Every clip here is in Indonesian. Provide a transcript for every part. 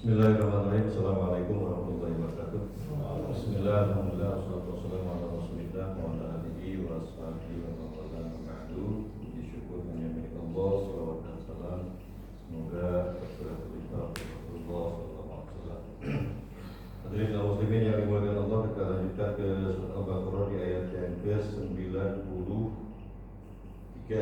Bismillahirrahmanirrahim. Assalamualaikum warahmatullahi wabarakatuh. Bismillah, alhamdulillah, wassalatu wassalamu ala rasulillah wa ala alihi wa ashabihi wa man wala ba'du. Puji syukur hanya milik Allah, salawat dan salam semoga tercurah limpah Rasulullah sallallahu alaihi wasallam. Hadirin kaum muslimin yang dimuliakan Allah, kita lanjutkan ke surah Al-Baqarah di ayat yang ke-93.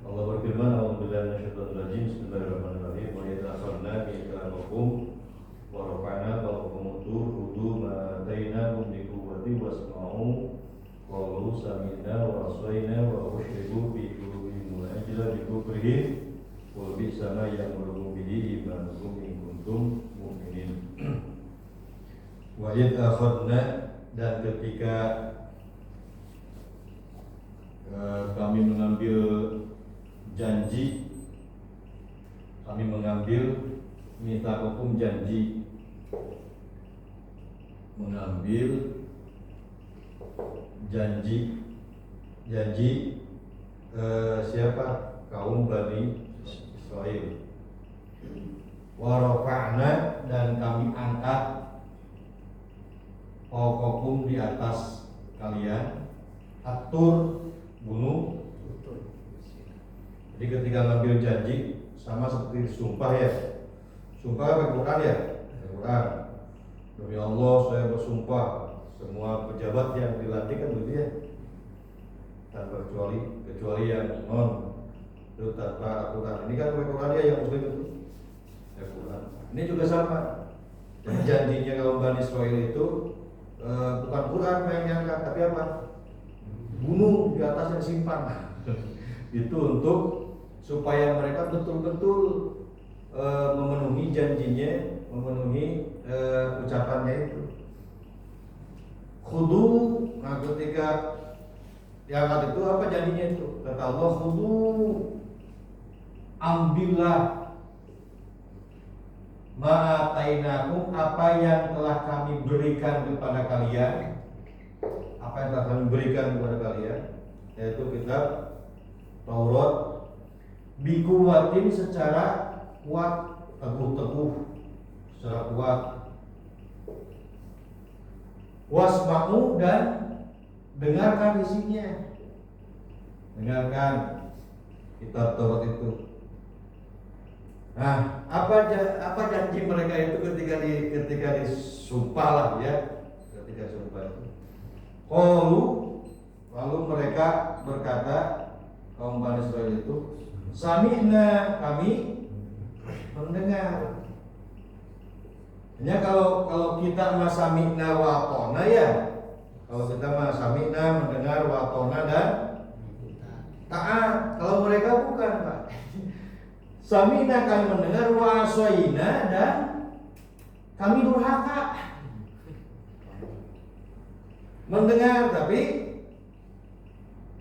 Allah berfirman, A'udzubillahi minasyaitonir rajim. Bismillahirrahmanirrahim. Wa idza akhadna mitsaqakum wa rafa'na fawqakum khudhu ma atainakum bi quwwatin wasma'u qalu sami'na wa 'asayna wa ushribu fi qulubihim al-ajla bi kufrihim wa bi'sa ma ya'muru bihi imanukum in kuntum mu'minin. Wa idza akhadna, dan ketika kami mengambil janji, kami mengambil mitsaqakum janji, mengambil janji siapa? Kaum Bani Israel. Wa rafa'na, dan kami angkat fawqakum, di atas kalian, atur, gunung. Jadi ketika ngambil janji sama seperti sumpah ya. Sumpah pakai Quran ya? Pakai Quran. Demi Allah saya bersumpah, semua pejabat yang dilantik kan begitu ya. Tanpa kecuali yang non itu tanpa Quran. Ini kan pakai Quran ya, yang muslim itu. Ya Quran. Ini juga sama. Dan janjinya kaum Bani Israel itu bukan Quran yang diangkat, tapi apa? Gunung di atasnya simpan. Itu untuk supaya mereka betul-betul memenuhi janjinya, memenuhi ucapannya itu. Khudu, nah ketika diangkat itu apa janjinya itu? Kata Allah, khudu, ambillah ma'atainakum, apa yang telah kami berikan kepada kalian, apa yang telah kami berikan kepada kalian, yaitu kitab Taurat, bikuwatin, secara kuat, teguh, secara kuat, wasma'u, dan dengarkan isinya, dengarkan kitab Taurat itu. Nah, apa janji mereka itu ketika disumpah lah ya, ketika sumpah itu. Lalu mereka berkata, kaum Bani Israel itu, sami'na, kami mendengar. Hanya kalau kita mah sami'na wa atona ya. Kalau kita mah sami'na, mendengar, wa atona, dan taat. Kalau mereka bukan, Pak. Sami'na, kami mendengar, wa asayna, dan kami durhaka. Mendengar tapi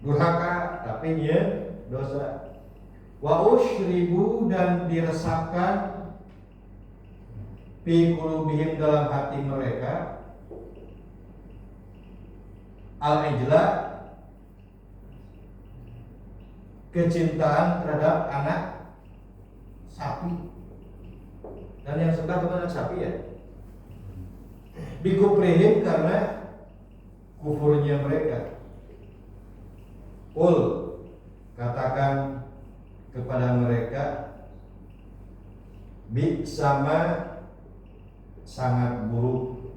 durhaka, tapi ya dosa. Wa ushribu, dan diresapkan fi qulubihim, dalam hati mereka, al-ijla, kecintaan terhadap anak sapi. Dan yang sembah kepada sapi ya, bikuprihim, karena kufurnya mereka. Qul, katakan kepada mereka, bi, sama, sangat buruk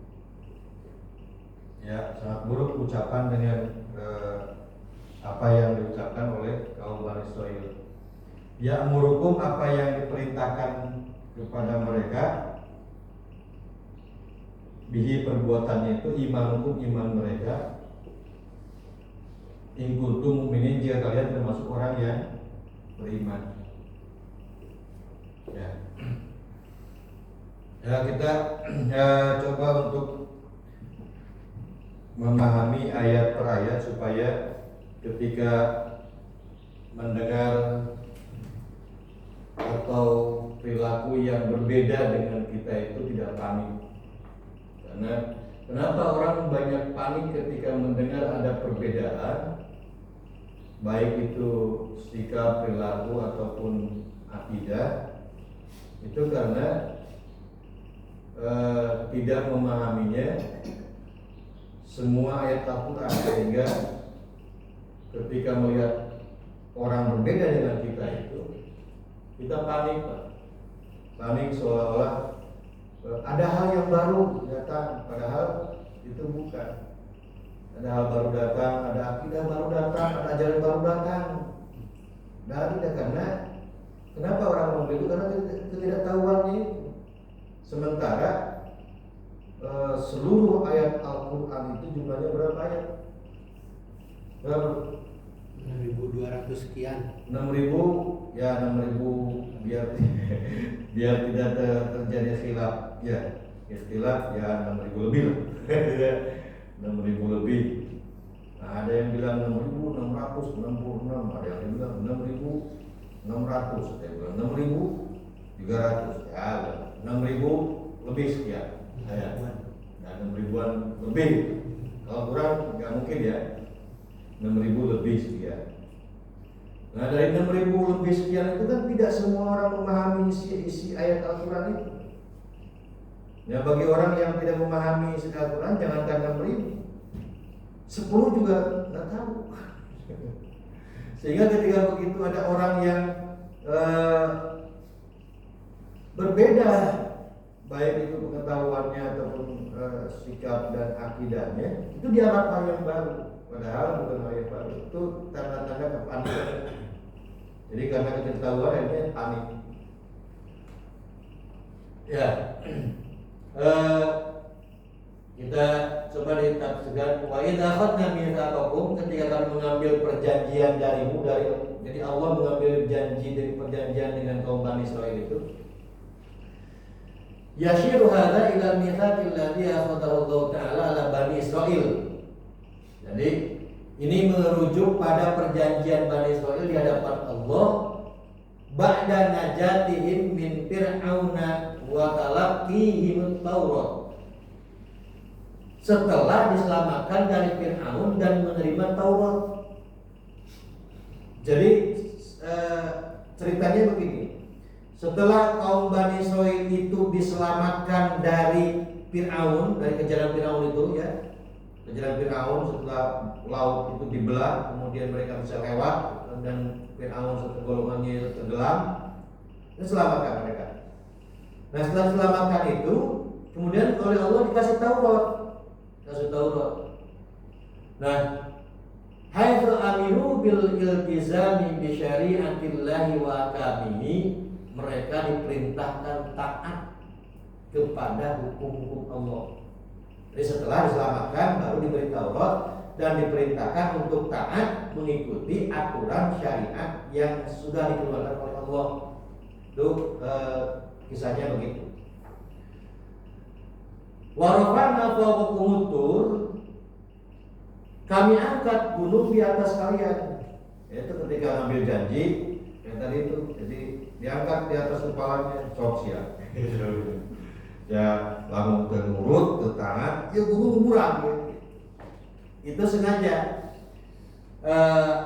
ya, sangat buruk ucapan dengan apa yang diucapkan oleh kaum Bani Israil. Ya murukum, apa yang diperintahkan kepada mereka, bihi, perbuatannya itu, imanukum, iman mereka, in kuntum mu'minin, jika kalian termasuk orang yang beriman. Ya kita coba untuk memahami ayat per ayat supaya ketika mendengar atau perilaku yang berbeda dengan kita itu tidak panik. Karena kenapa orang banyak panik ketika mendengar ada perbedaan, baik itu sikap, perilaku ataupun akidah, Itu karena tidak memahaminya semua ayat Al-Quran, sehingga ketika melihat orang berbeda dengan kita itu kita panik, panik seolah-olah ada hal yang baru datang, padahal itu bukan. Ada hal baru datang, ada akidah baru datang, ada ajaran baru datang. Tidak, karena kenapa orang ngomong itu? Karena ketidaktahuannya itu. Sementara seluruh ayat Al-Quran itu jumlahnya berapa ayat? Berapa? 6.200 sekian. 6.000, ya 6.000 biar tidak terjadi khilaf. Ya, istilah ya 6.000 lebih lah. 6.000 lebih. Nah, ada yang bilang 6.666, ada yang bilang 6.600, ada yang bilang 6.300, ya 6.000 lebih sekian. Ya, 6.000-an lebih. Kalau kurang nggak mungkin ya. 6.000 lebih sekian. Nah, dari 6.000 lebih sekian itu kan tidak semua orang memahami isi ayat Al-Quran itu. Ya, bagi orang yang tidak memahami isi Al-Quran, jangankan 6.000, 10 juga nggak tahu. Sehingga ketika begitu ada orang yang berbeda, baik itu pengetahuannya ataupun sikap dan akidahnya, itu dianggap hal yang baru, padahal bukan hal yang baru. Itu tanda-tanda kepanikan. Jadi karena ketidaktahuan akhirnya panik. Ya, kita coba ditafsirkan. Wa idza akhadna mitsaqakum, ketika kami mengambil perjanjian darimu, jadi Allah mengambil janji dari perjanjian dengan kaum Bani Israil itu. Yashiru hadza ila mitsaqil ladzi akhadahu Allah Ta'ala ala Bani Israil. Jadi ini merujuk pada perjanjian Bani Israil di hadapan Allah ba'da najatihim min fir'auna wa talaqihim Taurat. Setelah diselamatkan dari Fir'aun dan menerima Taurat. Jadi ceritanya begini. Setelah kaum Bani Israil itu diselamatkan dari Fir'aun, dari kejaran Fir'aun itu ya, kejaran Fir'aun, setelah laut itu dibelah, kemudian mereka bisa lewat dan Fir'aun serta golongannya tenggelam, diselamatkan mereka. Nah, setelah diselamatkan itu, kemudian oleh Allah dikasih Taurat. Nah, haitsu amiru bil iltizami bi syari'atillahi wa akamihi, mereka diperintahkan taat kepada hukum-hukum Allah. Jadi setelah diselamatkan baru diberi Taurat dan diperintahkan untuk taat mengikuti aturan syariat yang sudah dikeluarkan oleh Allah. Itu kisahnya begitu. Wa rafa'na fawqakumut tur, kami angkat gunung di atas kalian. Itu ketika ngambil janji yang tadi itu, jadi diangkat di atas kepalanya, sok siap. Ya, lamun nurut, taat, ya gunung murah gitu. Itu sengaja.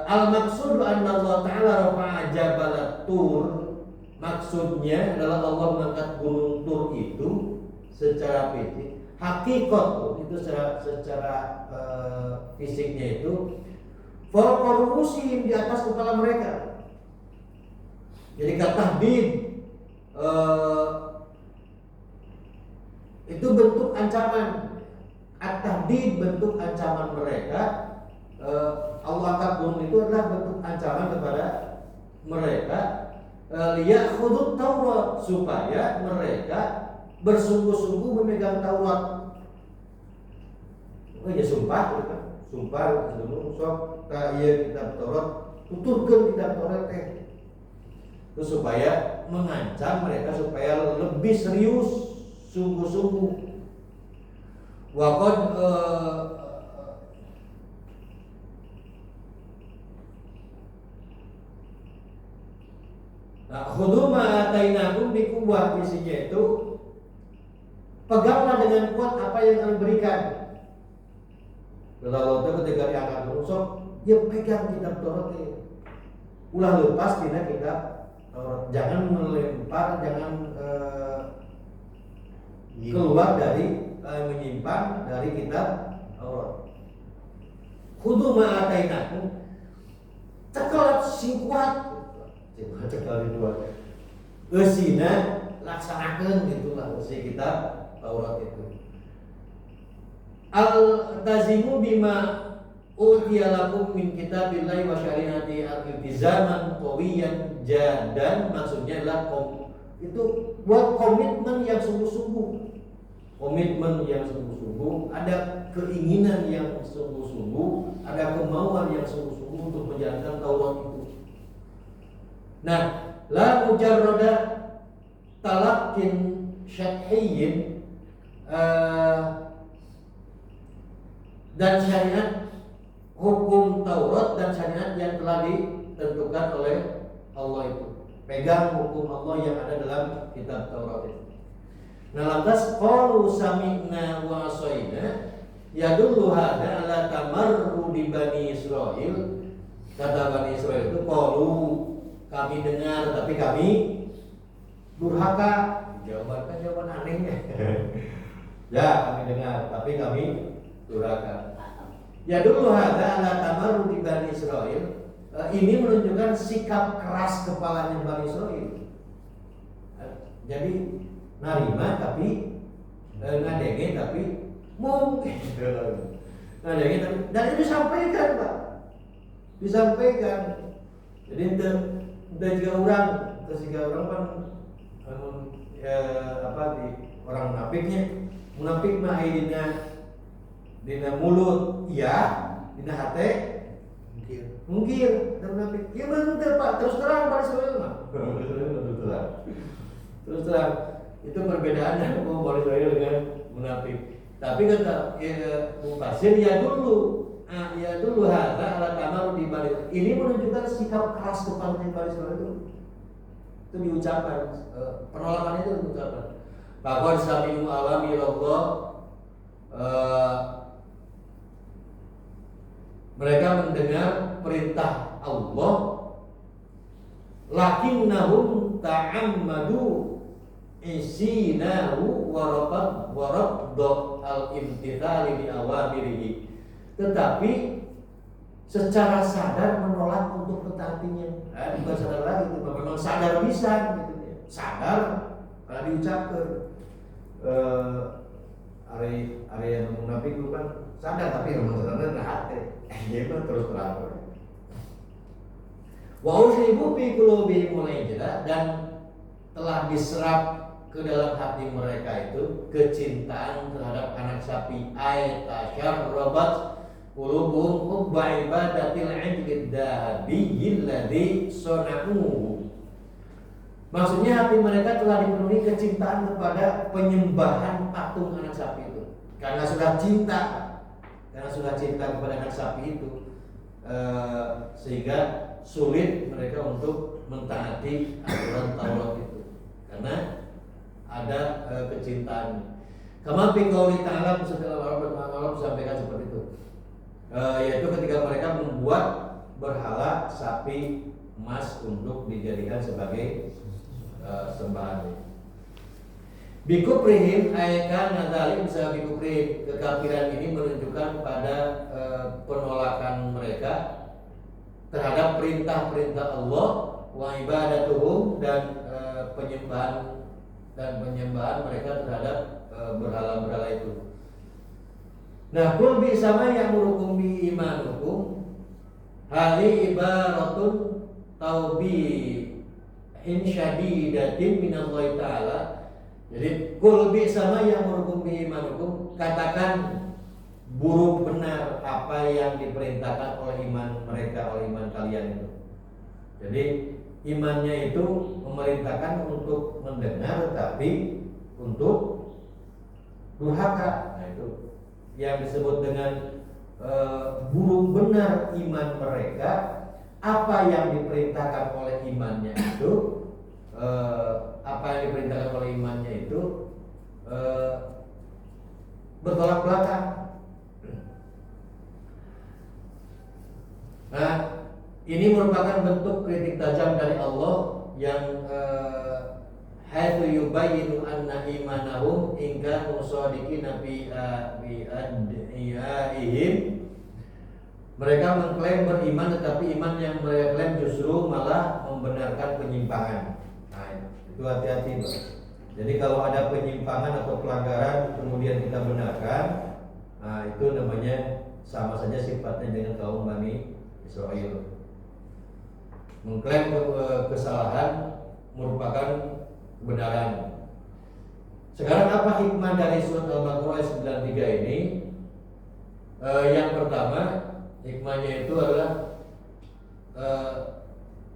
Al-maksud anna Allah Ta'ala rafa'a jabal Tur, maksudnya adalah Allah mengangkat gunung Tur itu secara fisik. Hakikat itu secara fisiknya itu fawqa di atas kepala mereka. Jadi katahdid itu bentuk ancaman. At-tahdid bentuk ancaman mereka. Allah angkat gunung itu adalah bentuk ancaman kepada mereka. Liyakhudut Taurat, supaya mereka bersungguh-sungguh memegang Taurat. Ya sumpah, gitu kan? Sumpah sebelum sok kaya kitab Taurat, tuturkan kitab Taurat itu supaya mengancam mereka supaya lebih serius, sungguh-sungguh. Waqad khudhu ma atainakum biquwwah, isinya itu peganglah dengan kuat apa yang kami berikan. Lalu ketika diangkat rusuk, dia pegang kitab Taurat. Ulah lepas tina kitab Taurat. Jangan melempar, jangan keluar dari menyimpan dari kitab Taurat. Khudu ma atainakum, cekelat sing kuat, cekal itu eusina laksanakeun gitulah si kitab Taurat itu. Al-tazimu bima utiya lakum min kitabillahi wa syariati al-iltizaman qawiyan jadan, maksudnya adalah itu buat komitmen yang sungguh-sungguh. Komitmen yang sungguh-sungguh, ada keinginan yang sungguh-sungguh, ada kemauan yang sungguh-sungguh untuk menjalankan Taurat itu. Nah, la mujarrada talaqin syar'iyyin dan syariat hukum Taurat dan syariat yang telah ditentukan oleh Allah itu. Pegang hukum Allah yang ada dalam kitab Taurat itu. Nah, lantas qalu sami'na wa asaina yadullu hada ala tamarrudi Bani Israil. Kata Bani Israil itu qalu, kami dengar tapi kami durhaka. Jawaban anehnya. Ya, kami dengar tapi kami durhaka. Yadullu hada ala tamarrudi Bani Israil. Ini menunjukkan sikap keras kepalanya Bani Israil. Jadi narima tapi ngadenge tapi mungkin ngadenge tapi, dan itu disampaikan Pak, disampaikan. Jadi entah jika orang kan di orang munafik mah dina mulut iya, dina hate mungkin munafik. Ya bener Pak, terus terang Bani Israil mah. Terus terang. Itu perbedaannya Bani Israil dengan munafik. Tapi kata mufasir ya dulu hadza ala tamar di Bani. Ini menunjukkan sikap keras kepalanya Bani Israil itu diucapkan, penolakan itu diucapkan. Bahwa sami'u awami Allah, mereka mendengar perintah Allah, lakinnahum ta'ammadu isinahu waradda al-imtithali bi awamirihi, tetapi secara sadar menolak untuk mentaatinya. Bukan sadar lagi, itu memang sadar bisa gitu ya. Sadar karena diucapkan. Area yang munafik itu kan sadar tapi memang sadar enggak hati. Dia mah terus terang. Wa usribu fi qulubihim al-ijla, dan telah diserap ke dalam hati mereka itu kecintaan terhadap anak sapi. Ayat tasyarrabat qulubuhum hubba ibadatil ijlid dahabiyil ladzi sana'u. Maksudnya hati mereka telah dipenuhi kecintaan kepada penyembahan patung anak sapi itu. Karena sudah cinta kepada anak sapi itu, sehingga sulit mereka untuk mentaati aturan Taurat itu. Karena ada kecintaan. Kama fi qouli ta'ala, setelah Allah sampaikan seperti itu. Yaitu ketika mereka membuat berhala sapi emas untuk dijadikan sebagai sembahan. Bikuprihim aykan nadzalim bisa bikuprihim, kekafiran ini menunjukkan pada penolakan mereka terhadap perintah-perintah Allah, wa ibadatuhum, dan penyembahan mereka terhadap berhala-berhala itu. Nah, kul bi sama yang murukum bi imanukum hali ibaratun taubi in syadidatin minallahi ta'ala. Jadi kul bi sama yang murukum bi imanukum, katakan buruk benar apa yang diperintahkan oleh iman mereka, oleh iman kalian itu. Jadi imannya itu memerintahkan untuk mendengar tapi untuk durhaka. Nah, itu yang disebut dengan buruk benar iman mereka. Apa yang diperintahkan oleh imannya itu, bertolak belakang. Nah, ini merupakan bentuk kritik tajam dari Allah yang haitsu yubayyinu anna imanahum in kanu shadiqina bi ad'iyaihim. Mereka mengklaim beriman tetapi iman yang mereka klaim justru malah membenarkan penyimpangan. Nah, itu hati-hati, Pak. Jadi kalau ada penyimpangan atau pelanggaran kemudian kita benarkan, nah itu namanya sama saja sifatnya dengan kaum Bani Israel. Mengklaim kesalahan merupakan kebenaran. Sekarang apa hikmah dari surat Al-Baqarah ayat 93 ini? Yang pertama, hikmahnya itu adalah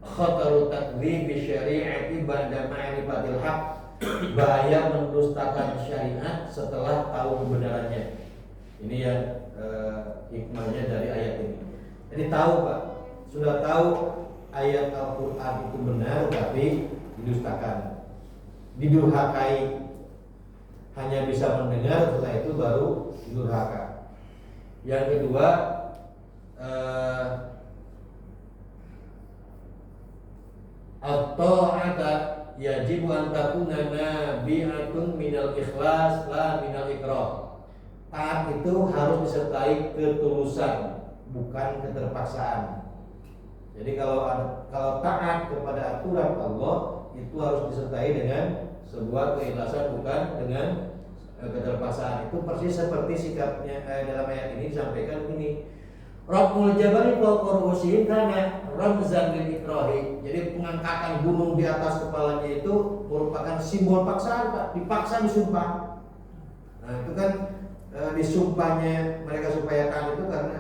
khataru takdzib syari'ati ba'da ma'rifatil haq, bahaya mendustakan syariat setelah tahu kebenarannya. Ini yang hikmahnya dari ayat ini. Jadi tahu, Pak, sudah tahu ayat Al-Quran itu benar tapi didustakan, didurhakai, hanya bisa mendengar, setelah itu baru didurhaka. Yang kedua, at-ta'ata yajibu an takuna nabi'atun minal ikhlas la minal ikrah. Taat itu harus disertai ketulusan, bukan keterpaksaan. Jadi kalau taat kepada aturan Allah itu harus disertai dengan sebuah keikhlasan, bukan dengan keterpaksaan. Itu persis seperti sikapnya dalam ayat ini disampaikan ini. Rabbul jabari fawqa ru'usihim kana ramzan lil ikrahi. Jadi pengangkatan gunung di atas kepalanya itu merupakan simbol paksaan, Pak. Dipaksa disumpah. Nah, itu kan disumpahnya mereka supaya taat itu karena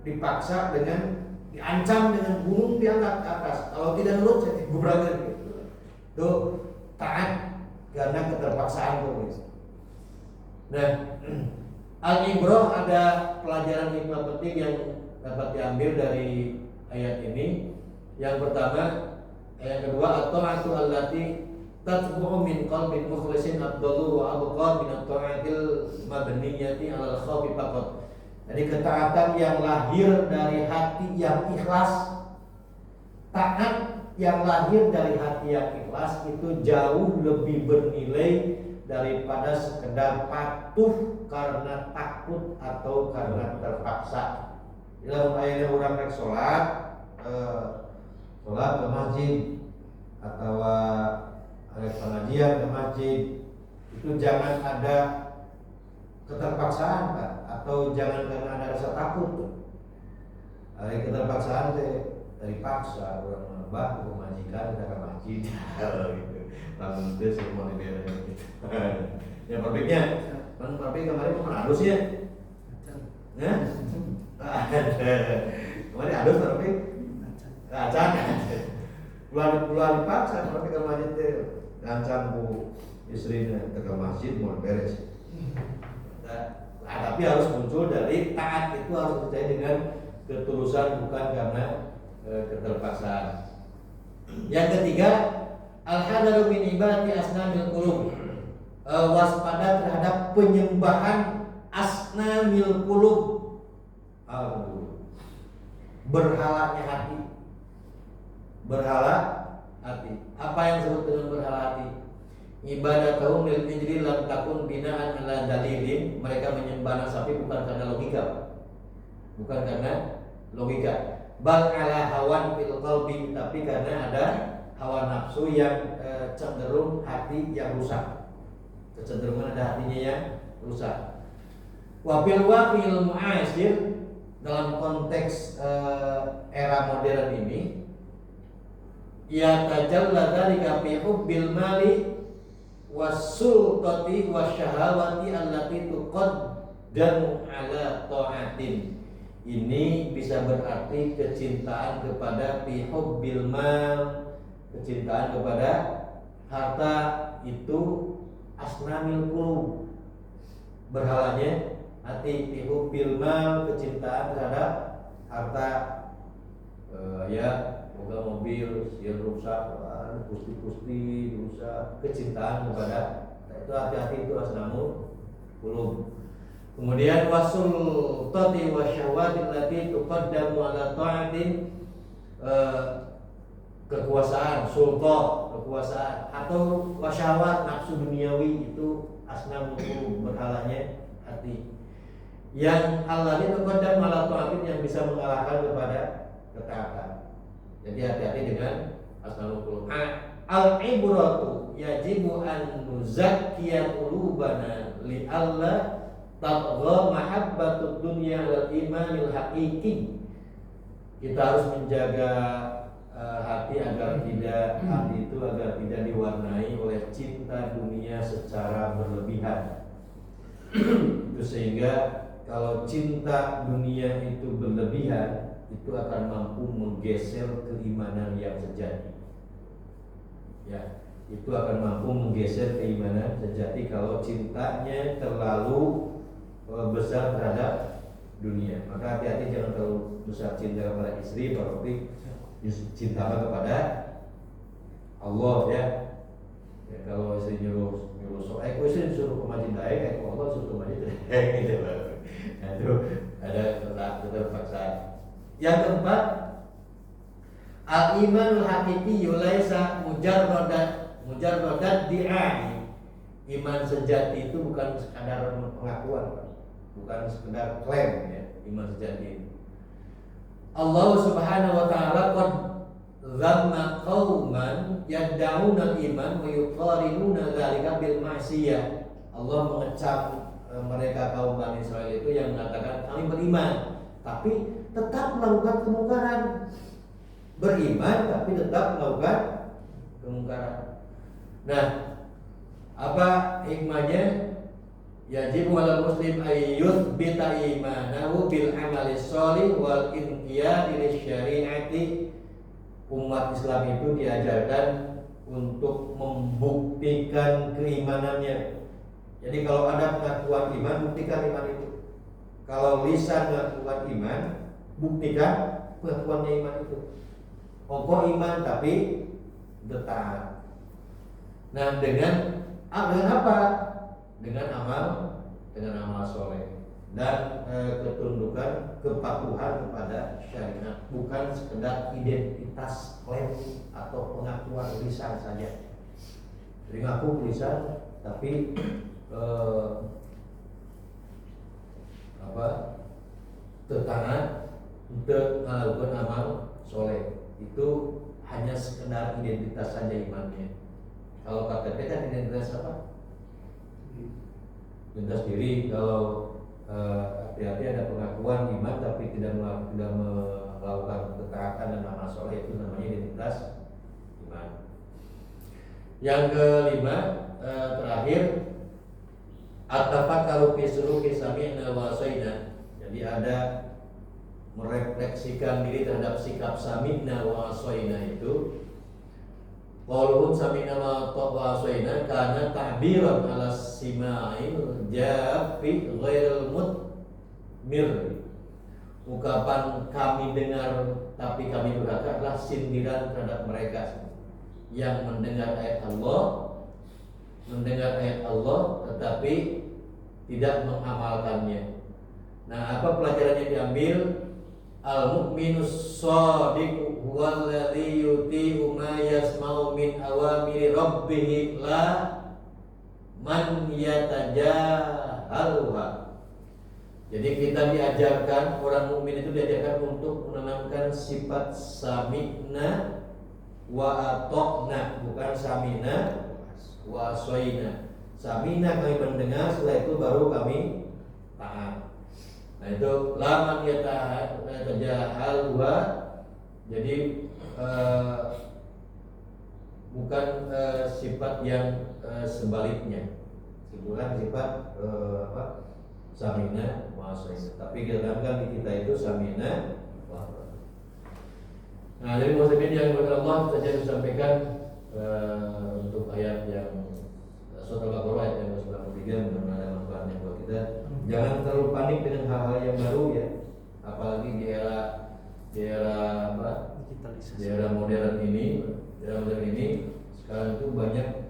dipaksa dengan diancam dengan gunung diangkat ke atas. Kalau tidak nurut saya digebrakan gitu. Itu taat karena keterpaksaan tuh. Nah, Al-Ibrah ada pelajaran hikmah penting yang dapat diambil dari ayat ini. Yang pertama, yang kedua, at-ta'atu allati tatbu'u min qalbin mukhlisin afdalu wa abqa min at-ta'atil mabniyati 'alal khawfi faqat. Jadi ketaatan yang lahir dari hati yang ikhlas, taat yang lahir dari hati yang ikhlas itu jauh lebih bernilai daripada sekedar patuh karena takut atau karena terpaksa. Dalam ayatnya orang rek sholat ke masjid atau rek pengajian ke masjid, itu jangan ada keterpaksaan, Pak, atau jangan karena ada rasa takut. Ada keterpaksaan dari paksa orang mbah ke majikan kita ke masjid gitu. Langsung itu semua diberes gitu. Ya pabriknya, kan pabrik kemarin pernah halus ya? Ya? Kemarin halus pabrik? Acan. Bulan dipaksa pabrik ke masjid itu, ngancam bu istrinya ke masjid mau beres. Nah, tapi harus muncul dari taat, itu harus percaya dengan ketulusan, bukan karena keterpaksaan. Yang ketiga, al-hadaru min ibadati asnamil qulub. Waspada terhadap penyembahan asnamil qulub. Berhalanya hati. Berhala hati. Apa yang disebut dengan berhala hati? Ibadatahum lil ijri lam takun binaan ala dalilin. Mereka menyembah sapi bukan karena logika, bukan karena logika, bal ala hawan fil qalbi, tapi karena ada hawa nafsu yang cenderung hati yang rusak, kecenderungan ada hatinya yang rusak. Wa fil waqil mu'asir, dalam konteks era modern ini, ya tajalla dzalika fi hubbil mali wasultati wasyahawati allati tuqaddamu ala ta'atin. Ini bisa berarti kecintaan kepada fi hubbil mal, kecintaan kepada harta itu asnamil qulub, berhalanya hati. Fi hubbil mal, kecintaan terhadap harta, ya moga mobil yang rusak, pusti-pusti rusak, kecintaan kepada itu, hati-hati, itu asnamul qulub. Kemudian wasul tati wasyahwati allati tuqaddamu ala ta'atin, kekuasaan, sultan, kekuasaan, atau wasyawat, nafsu duniawi, itu asnam berhalanya hati. Yang Allah itu kodam malah ta'atin, yang bisa mengalahkan kepada ketaatan. Jadi hati-hati dengan asnamul qulub. Al-ibratu yajibu an nuzakkiya qulubana li alla tadgha mahabbatud dunya wal imanil haqiqi. Kita harus menjaga hati agar tidak diwarnai oleh cinta dunia secara berlebihan. Itu sehingga kalau cinta dunia itu berlebihan, itu akan mampu menggeser keimanan yang sejati. Ya, itu akan mampu menggeser keimanan sejati kalau cintanya terlalu besar terhadap dunia. Maka hati-hati, jangan terlalu besar cinta kepada istri, berarti cinta kepada Allah ya. Ya, kalau istri nyuruh sok, aku istri suruh ke masjid daek, aku Allah suruh ke masjid daek gitu. Nah, itu ada keterpaksaan. Yang keempat, al-imanul haqiqi laisa mujarradan di'ai. Iman sejati itu bukan sekadar pengakuan, bukan sekedar klaim ya, iman sejati itu. Allah Subhanahu wa taala qad zamma qauman yad'una al-iman wa yuqarinuna dzalika bil ma'siyah. Allah mengecam mereka kaum Bani Israil itu yang mengatakan kami beriman tapi tetap melakukan kemungkaran. Beriman tapi tetap melakukan kemungkaran. Nah, apa hikmahnya? Yajibu 'alal muslim ayyuth bita imanahu bil amali sholih wal inqiyad lisyari'ati. Umat Islam itu diajarkan untuk membuktikan keimanannya. Jadi kalau ada pengakuan iman, buktikan iman itu. Kalau lisan mengakukan iman, buktikan pengakuannya iman itu. Pokok iman tapi taat. Nah, dengan apa? Dengan amal soleh dan ketundukan, kepatuhan kepada syariat, bukan sekedar identitas klaim atau pengakuan lisan saja. Jadi ngaku lisan tapi taat untuk melakukan amal soleh, itu hanya sekedar identitas saja imannya. Kalau KTP kan identitas apa? Identitas diri. Kalau hati-hati ada pengakuan iman tapi tidak melakukan ketaatan dan amal soleh, itu namanya identitas iman. Yang kelima, terakhir, at-tafakkaru fi suluki sami'na wa asaina. Jadi ada merefleksikan diri terhadap sikap sami'na wa asaina itu. Qauluhum sami'na wa asaina karena ta'biran ala sima'il jafi ghairil mudmir. Ungkapan kami dengar tapi kami durhaka adalah sindiran terhadap mereka yang mendengar ayat Allah tetapi tidak mengamalkannya. Nah, apa pelajaran yang diambil? Al-mu'minus shadiq huwallazi yuti'u ma yasma'u min awamiri rabbih la man yatajahaluha. Jadi kita diajarkan, orang mukmin itu diajarkan untuk menanamkan sifat sami'na wa ata'na, bukan sami'na wa asaina. Sami'na kami mendengar, setelah itu baru kami taat. Nah, itu laman yatajahaluha. Jadi bukan sifat yang sebaliknya, bukan sifat samina wa asaina, tapi kita kan di kita itu samina wa asaina. Nah, dari muslimin yang berkat Allah saja disampaikan untuk ayat yang surat Al-Baqarah ayat yang 93, mudah-mudahan ada manfaatnya buat kita. Jangan terlalu panik dengan hal-hal yang baru ya, apalagi di era modern ini. Sekarang itu banyak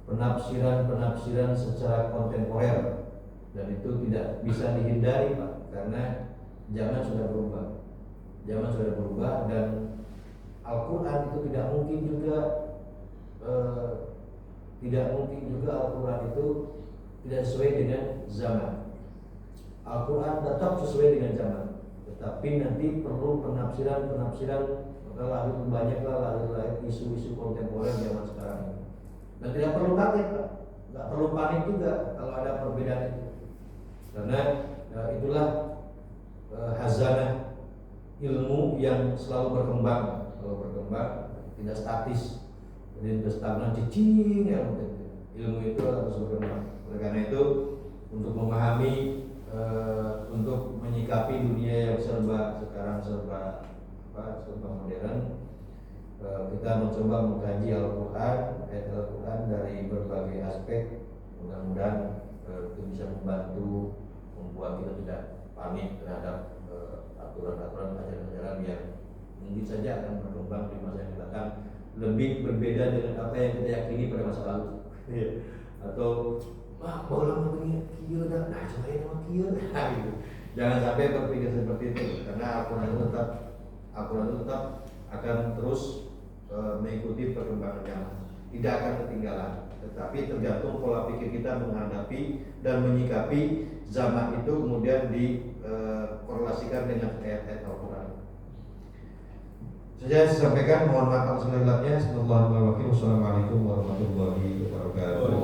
penafsiran secara kontemporer, dan itu tidak bisa dihindari Pak, karena zaman sudah berubah dan Al-Quran itu tidak mungkin juga Al-Quran itu tidak sesuai dengan zaman. Al-Quran tetap sesuai dengan zaman, tetapi nanti perlu penafsiran, maka lahir isu-isu kontemporer zaman sekarang ini. Dan tidak perlu kaget, Pak. Nggak perlu panik juga kalau ada perbedaan itu, karena itulah hazanah ilmu yang selalu berkembang, tidak statis, jadi tidak stagnan, cicing yang ilmu itu harus berkembang. Oleh karena itu, untuk memahami, untuk menyikapi dunia yang serba modern, kita mencoba mengkaji Al-Quran, ayat Al-Quran dari berbagai aspek. Mudah-mudahan itu bisa membantu membuat kita tidak panik terhadap aturan-aturan ajaran-ajaran yang mungkin saja akan berkembang di masa yang akan datang, lebih berbeda dengan apa yang kita yakini pada masa lalu. Atau bola begini kieu dah, nah coba ya nama kieu. Gitu. Jangan sampai berpikir seperti itu, karena Al-Quran itu tetap akan terus mengikuti perkembangan zaman, tidak akan ketinggalan. Tetapi tergantung pola pikir kita menghadapi dan menyikapi zaman itu, kemudian dikorelasikan dengan ayat-ayat Al-Quran. Saya sampaikan, mohon maaf atas segala-galanya. Assalamualaikum warahmatullahi wabarakatuh.